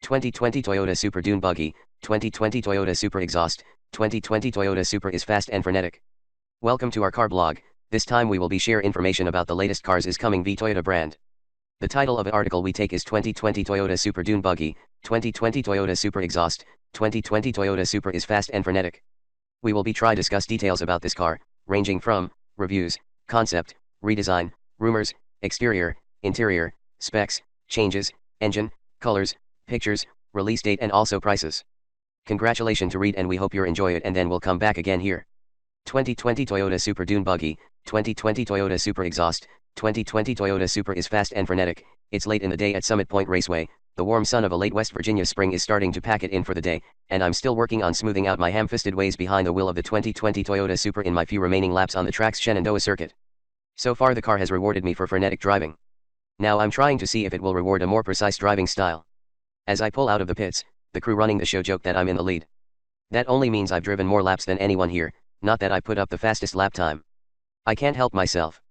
2020 Toyota Supra Dune Buggy, 2020 Toyota Supra Exhaust, 2020 Toyota Supra is fast and frenetic. Welcome to our car blog. This time we will be share information about the latest cars is coming v Toyota brand. The title of the article we take is 2020 Toyota Supra Dune Buggy, 2020 Toyota Supra Exhaust, 2020 Toyota Supra is fast and frenetic. We will be try discuss details about this car, ranging from reviews, concept, redesign, rumors, exterior, interior, specs, changes, engine, colors, pictures, release date and also prices. Congratulations to read and we hope you enjoy it and then we'll come back again here. 2020 Toyota Supra Dune Buggy, 2020 Toyota Supra Exhaust, 2020 Toyota Supra is fast and frenetic. It's late in the day at Summit Point Raceway. The warm sun of a late West Virginia spring is starting to pack it in for the day, and I'm still working on smoothing out my ham-fisted ways behind the wheel of the 2020 Toyota Supra in my few remaining laps on the track's Shenandoah circuit. So far the car has rewarded me for frenetic driving. Now I'm trying to see if it will reward a more precise driving style. As I pull out of the pits, the crew running the show joke that I'm in the lead. That only means I've driven more laps than anyone here, not that I put up the fastest lap time. I can't help myself.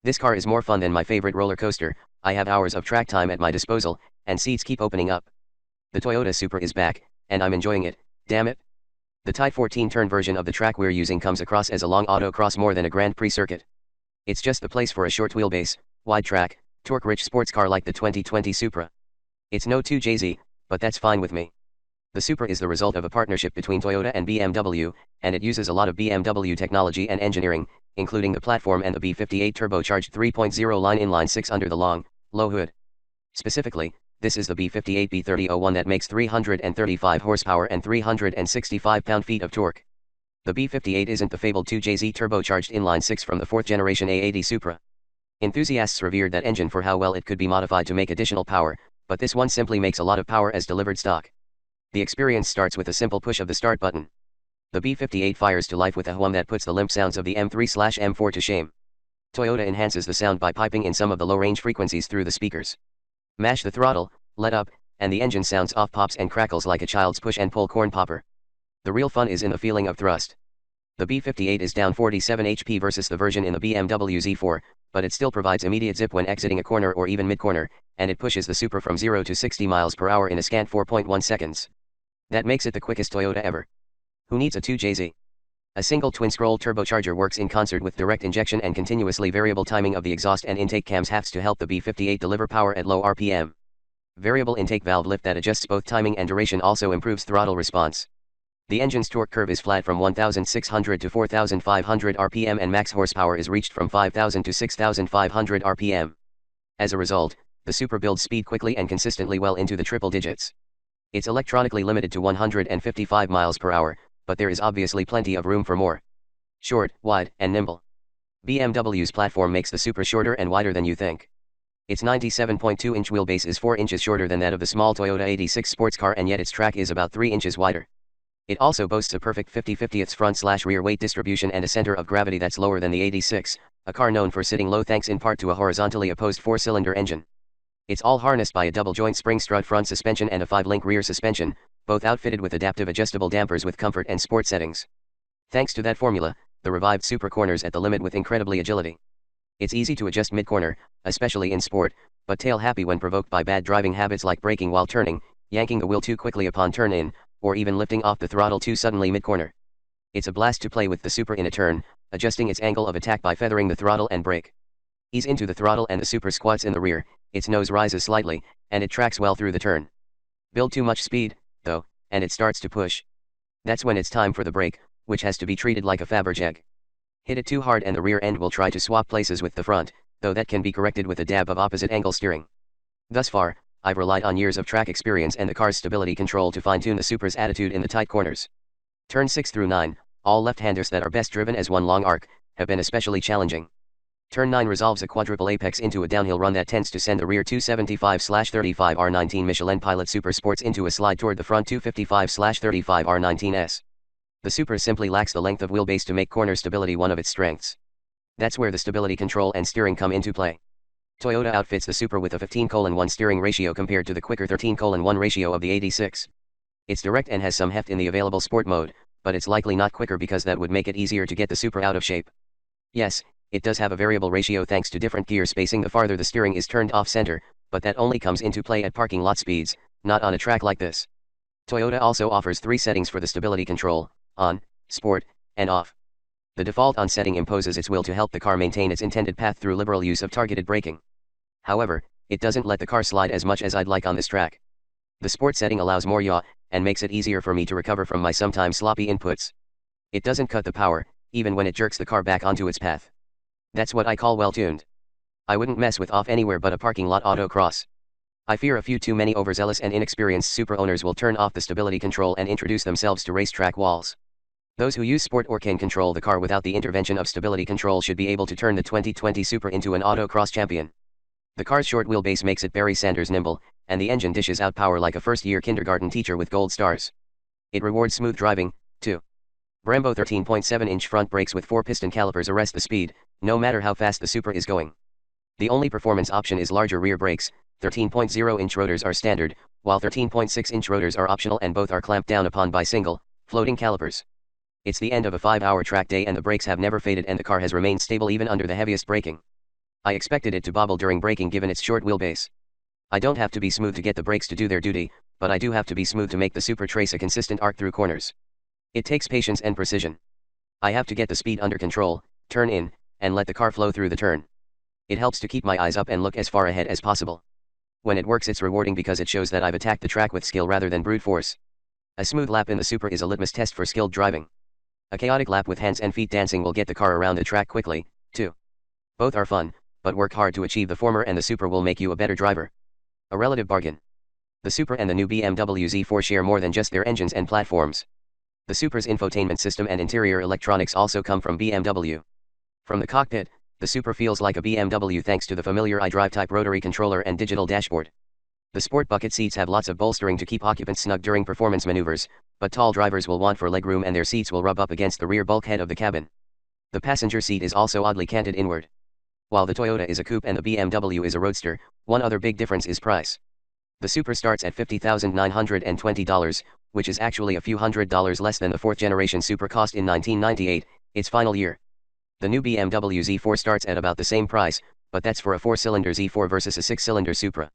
This car is more fun than my favorite roller coaster. I have hours of track time at my disposal, and seats keep opening up. The Toyota Supra is back, and I'm enjoying it, damn it. The tight 14-turn version of the track we're using comes across as a long autocross more than a Grand Prix circuit. It's just the place for a short wheelbase, wide track, torque-rich sports car like the 2020 Supra. It's no 2JZ, but that's fine with me. The Supra is the result of a partnership between Toyota and BMW, and it uses a lot of BMW technology and engineering, including the platform and the B58 turbocharged 3.0 line inline-6 under the long, low hood. Specifically, this is the B58 B3001 that makes 335 horsepower and 365 pound-feet of torque. The B58 isn't the fabled 2JZ turbocharged inline-6 from the 4th generation A80 Supra. Enthusiasts revered that engine for how well it could be modified to make additional power, but this one simply makes a lot of power as delivered stock. The experience starts with a simple push of the start button. The B58 fires to life with a hum that puts the limp sounds of the M3/M4 to shame. Toyota enhances the sound by piping in some of the low-range frequencies through the speakers. Mash the throttle, let up, and the engine sounds off, pops and crackles like a child's push-and-pull corn popper. The real fun is in the feeling of thrust. The B58 is down 47 HP versus the version in the BMW Z4, but it still provides immediate zip when exiting a corner or even mid-corner, and it pushes the Supra from 0 to 60 miles per hour in a scant 4.1 seconds. That makes it the quickest Toyota ever. Who needs a 2JZ? A single twin-scroll turbocharger works in concert with direct injection and continuously variable timing of the exhaust and intake cams halves to help the B58 deliver power at low RPM. Variable intake valve lift that adjusts both timing and duration also improves throttle response. The engine's torque curve is flat from 1,600 to 4,500 RPM and max horsepower is reached from 5,000 to 6,500 RPM. As a result, the Supra builds speed quickly and consistently well into the triple digits. It's electronically limited to 155 miles per hour, but there is obviously plenty of room for more. Short, wide, and nimble. BMW's platform makes the Supra shorter and wider than you think. Its 97.2-inch wheelbase is 4 inches shorter than that of the small Toyota 86 sports car, and yet its track is about 3 inches wider. It also boasts a perfect 50/50 front/rear weight distribution and a center of gravity that's lower than the 86, a car known for sitting low thanks in part to a horizontally opposed 4-cylinder engine. It's all harnessed by a double-joint spring strut front suspension and a 5-link rear suspension, both outfitted with adaptive adjustable dampers with comfort and sport settings. Thanks to that formula, the revived Supra corners at the limit with incredibly agility. It's easy to adjust mid-corner, especially in sport, but tail-happy when provoked by bad driving habits like braking while turning, yanking the wheel too quickly upon turn-in, or even lifting off the throttle too suddenly mid-corner. It's a blast to play with the Supra in a turn, adjusting its angle of attack by feathering the throttle and brake. Ease into the throttle and the Supra squats in the rear, its nose rises slightly, and it tracks well through the turn. Build too much speed, though, and it starts to push. That's when it's time for the brake, which has to be treated like a Fabergé. Hit it too hard and the rear end will try to swap places with the front, though that can be corrected with a dab of opposite angle steering. Thus far, I've relied on years of track experience and the car's stability control to fine-tune the Supra's attitude in the tight corners. Turns 6 through 9, all left-handers that are best driven as one long arc, have been especially challenging. Turn 9 resolves a quadruple apex into a downhill run that tends to send the rear 275/35 R19 Michelin Pilot Super Sports into a slide toward the front 255/35 R19s. The Supra simply lacks the length of wheelbase to make corner stability one of its strengths. That's where the stability control and steering come into play. Toyota outfits the Supra with a 15:1 steering ratio compared to the quicker 13:1 ratio of the 86. It's direct and has some heft in the available sport mode, but it's likely not quicker because that would make it easier to get the Supra out of shape. Yes, it does have a variable ratio thanks to different gear spacing the farther the steering is turned off-center, but that only comes into play at parking lot speeds, not on a track like this. Toyota also offers 3 settings for the stability control: on, sport, and off. The default on setting imposes its will to help the car maintain its intended path through liberal use of targeted braking. However, it doesn't let the car slide as much as I'd like on this track. The sport setting allows more yaw, and makes it easier for me to recover from my sometimes sloppy inputs. It doesn't cut the power, even when it jerks the car back onto its path. That's what I call well-tuned. I wouldn't mess with off anywhere but a parking lot autocross. I fear a few too many overzealous and inexperienced Supra owners will turn off the stability control and introduce themselves to racetrack walls. Those who use sport or can control the car without the intervention of stability control should be able to turn the 2020 Supra into an autocross champion. The car's short wheelbase makes it Barry Sanders nimble, and the engine dishes out power like a first-year kindergarten teacher with gold stars. It rewards smooth driving, too. Brembo 13.7-inch front brakes with 4-piston calipers arrest the speed, no matter how fast the Supra is going. The only performance option is larger rear brakes. 13.0-inch rotors are standard, while 13.6-inch rotors are optional, and both are clamped down upon by single, floating calipers. It's the end of a 5-hour track day and the brakes have never faded and the car has remained stable even under the heaviest braking. I expected it to bobble during braking given its short wheelbase. I don't have to be smooth to get the brakes to do their duty, but I do have to be smooth to make the Supra trace a consistent arc through corners. It takes patience and precision. I have to get the speed under control, turn in, and let the car flow through the turn. It helps to keep my eyes up and look as far ahead as possible. When it works, it's rewarding because it shows that I've attacked the track with skill rather than brute force. A smooth lap in the Supra is a litmus test for skilled driving. A chaotic lap with hands and feet dancing will get the car around the track quickly, too. Both are fun, but work hard to achieve the former and the Supra will make you a better driver. A relative bargain. The Supra and the new BMW Z4 share more than just their engines and platforms. The Supra's infotainment system and interior electronics also come from BMW. From the cockpit, the Supra feels like a BMW thanks to the familiar iDrive type rotary controller and digital dashboard. The sport bucket seats have lots of bolstering to keep occupants snug during performance maneuvers, but tall drivers will want for legroom and their seats will rub up against the rear bulkhead of the cabin. The passenger seat is also oddly canted inward. While the Toyota is a coupe and the BMW is a roadster, one other big difference is price. The Supra starts at $50,920, which is actually a few $100s less than the 4th generation Supra cost in 1998, its final year. The new BMW Z4 starts at about the same price, but that's for a 4-cylinder Z4 versus a 6-cylinder Supra.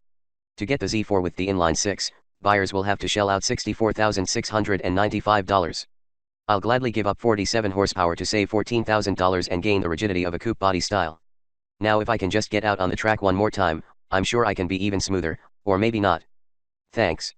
To get the Z4 with the inline 6, buyers will have to shell out $64,695. I'll gladly give up 47 horsepower to save $14,000 and gain the rigidity of a coupe body style. Now if I can just get out on the track one more time, I'm sure I can be even smoother, or maybe not. Thanks.